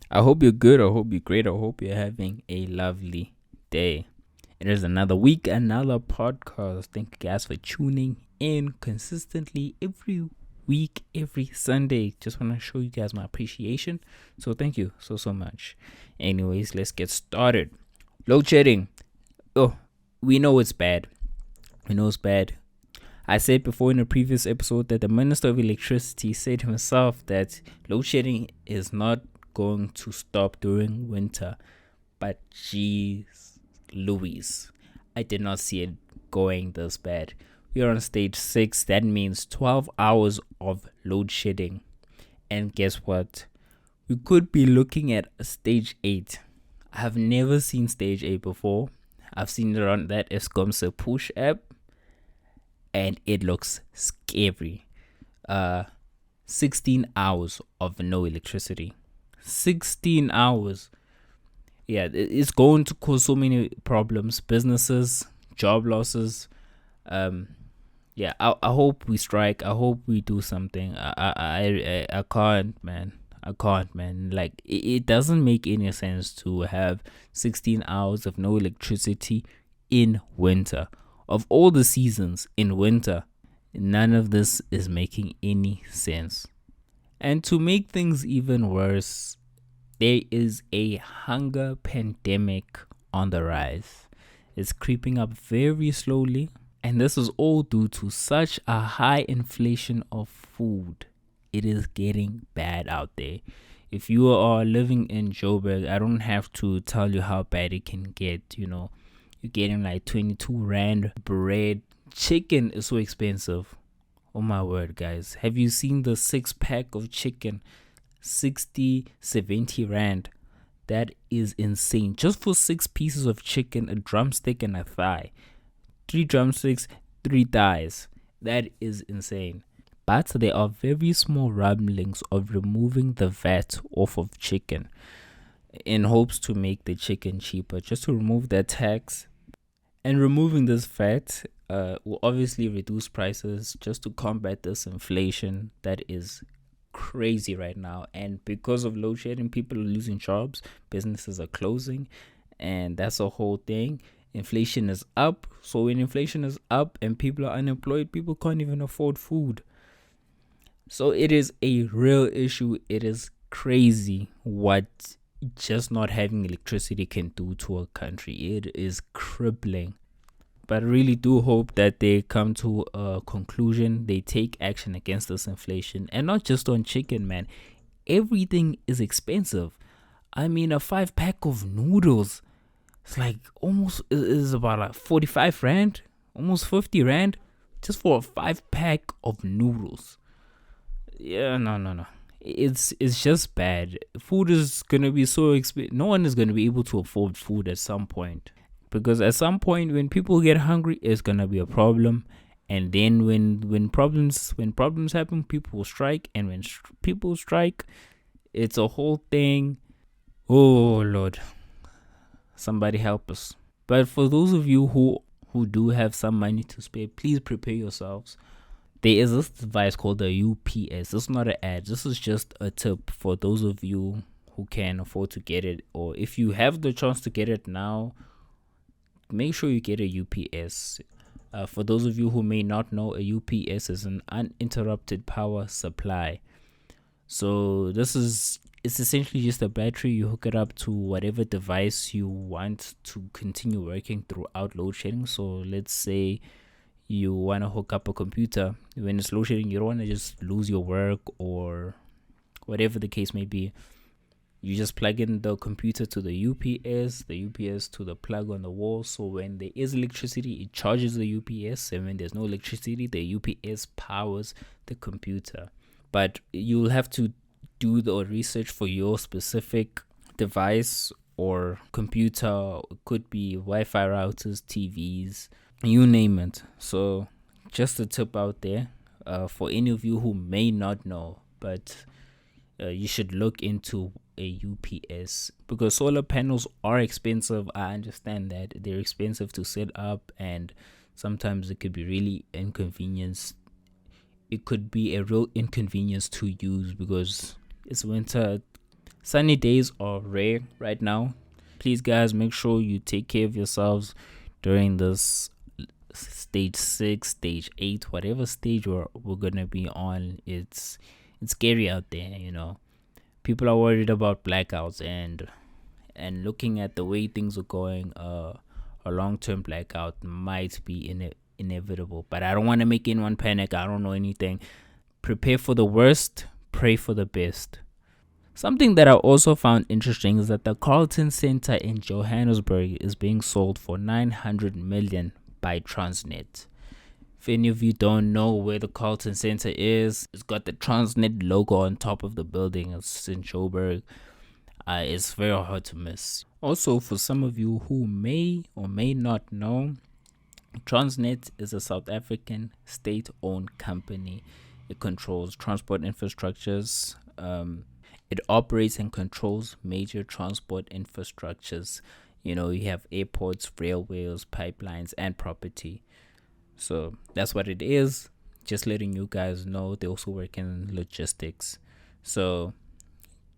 I hope you're good. I hope you're great. I hope you're having a lovely day. It is another week, another podcast. Thank you guys for tuning in consistently every week, every Sunday. Just want to show you guys my appreciation. So thank you so much. Anyways, let's get started. Load shedding. Oh, we know it's bad. We know it's bad. I said before in a previous episode that the Minister of Electricity said himself that load shedding is not going to stop during winter. But jeez Louise, I did not see it going this bad. We are on stage 6. That means 12 hours of load shedding. And guess what? We could be looking at a stage 8. I have never seen stage 8 before. I've seen it on that Escomse push app, and it looks scary. 16 hours of no electricity. 16 hours. Yeah, it's going to cause so many problems, businesses, job losses. Yeah, I hope we strike. I hope we do something. I can't, man. I can't, man. Like, it doesn't make any sense to have 16 hours of no electricity in winter. Of all the seasons in winter, none of this is making any sense. And to make things even worse, there is a hunger pandemic on the rise. It's creeping up very slowly, and this is all due to such a high inflation of food. It is getting bad out there. If you are living in Joburg, I don't have to tell you how bad it can get. You're getting like 22 Rand bread. Chicken is so expensive. Oh my word, guys. Have you seen the 6-pack of chicken? 60, 70 Rand. That is insane. Just for 6 pieces of chicken, a drumstick and a thigh. 3 drumsticks, 3 thighs. That is insane. But there are very small rumblings of removing the VAT off of chicken in hopes to make the chicken cheaper, just to remove that tax. And removing this VAT will obviously reduce prices just to combat this inflation that is crazy right now. And because of load shedding, people are losing jobs, businesses are closing, and that's a whole thing. Inflation is up. So when inflation is up and people are unemployed, people can't even afford food. So it is a real issue. It is crazy what just not having electricity can do to a country. It is crippling. But I really do hope that they come to a conclusion. They take action against this inflation, and not just on chicken, man. Everything is expensive. I mean, a 5-pack of noodles, it's like almost is about like 45 Rand, almost 50 Rand, just for a 5-pack of noodles. Yeah, no. It's just bad. Food is gonna be so expensive. No one is gonna be able to afford food at some point. Because at some point when people get hungry, it's gonna be a problem. And then when problems happen, people will strike. And when people strike, it's a whole thing. Oh Lord, somebody help us. But for those of you who do have some money to spare, please prepare yourselves. There is this device called the UPS. This is not an ad. This is just a tip for those of you who can afford to get it, or if you have the chance to get it now, make sure you get a UPS. For those of you who may not know, a UPS is an uninterrupted power supply. So it's essentially just a battery. You hook it up to whatever device you want to continue working throughout load shedding. So let's say you want to hook up a computer. When it's load shedding, you don't want to just lose your work or whatever the case may be. You just plug in the computer to the UPS to the plug on the wall. So when there is electricity, it charges the UPS. And when there's no electricity, the UPS powers the computer. But you'll have to do the research for your specific device or computer. It could be Wi-Fi routers, TVs, you name it. So just a tip out there for any of you who may not know, but you should look into a UPS, because solar panels are expensive. I understand that they're expensive to set up, and sometimes it could be really inconvenience. It could be a real inconvenience to use because it's winter. Sunny days are rare right now. Please, guys, make sure you take care of yourselves during this stage 6, stage 8, whatever stage we're gonna be on. It's scary out there, People are worried about blackouts, and looking at the way things are going, a long-term blackout might be inevitable. But I don't want to make anyone panic. I don't know anything. Prepare for the worst, pray for the best. Something that I also found interesting is that the Carlton Center in Johannesburg is being sold for 900 million by Transnet. If any of you don't know where the Carlton Center is, it's got the Transnet logo on top of the building. It's in Joburg. It's very hard to miss. Also, for some of you who may or may not know, Transnet is a South African state-owned company. It controls transport infrastructures. It operates and controls major transport infrastructures. You have airports, railways, pipelines, and property. So that's what it is. Just letting you guys know. They also work in logistics. So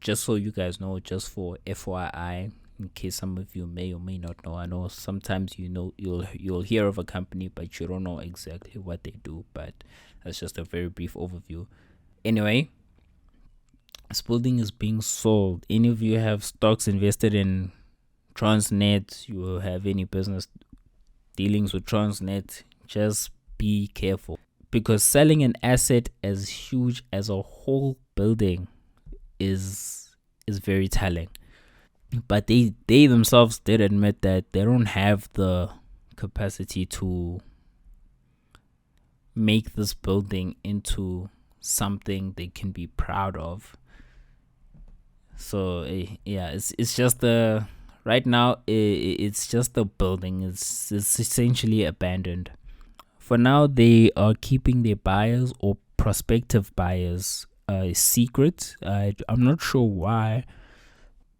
just so you guys know, just for FYI, in case some of you may or may not know. I know sometimes you'll hear of a company, but you don't know exactly what they do. But that's just a very brief overview. Anyway, this building is being sold. Any of you have stocks invested in Transnet, you have any business dealings with Transnet, just be careful, because selling an asset as huge as a whole building is very telling. But they themselves did admit that they don't have the capacity to make this building into something they can be proud of. So yeah, it's just right now it's just a building. It's essentially abandoned. For now, they are keeping their buyers or prospective buyers secret. I'm not sure why,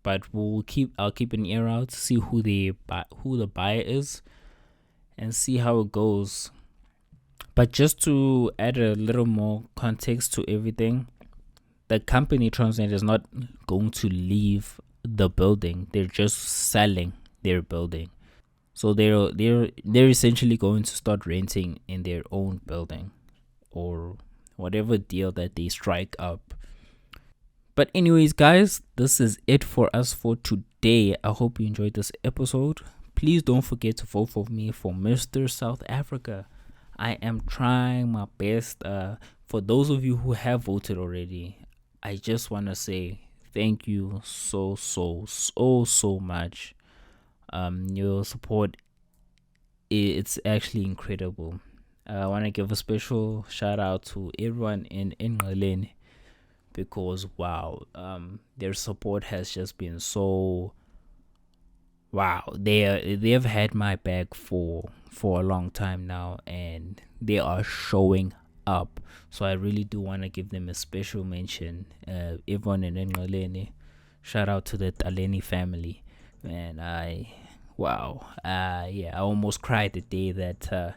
but I'll keep an ear out to see who the buyer is and see how it goes. But just to add a little more context to everything, the company Transnet is not going to leave the building. They're just selling their building. So they're essentially going to start renting in their own building, or whatever deal that they strike up. But anyways, guys, this is it for us for today. I hope you enjoyed this episode. Please don't forget to vote for me for Mr. South Africa. I am trying my best. For those of you who have voted already, I just want to say thank you so much. Your support, it's actually incredible. I want to give a special shout out to everyone in Ngqeleni, because wow, their support has just been so wow. They've had my back for a long time now, and they are showing up. So I really do want to give them a special mention. Everyone in Ngqeleni, shout out to the Taleni family. And I almost cried the day that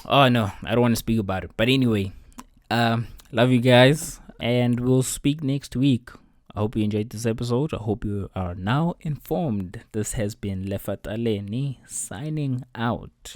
oh no, I don't want to speak about it. But anyway, love you guys, and we'll speak next week. I hope you enjoyed this episode. I hope you are now informed. This has been Lefa Taleni signing out.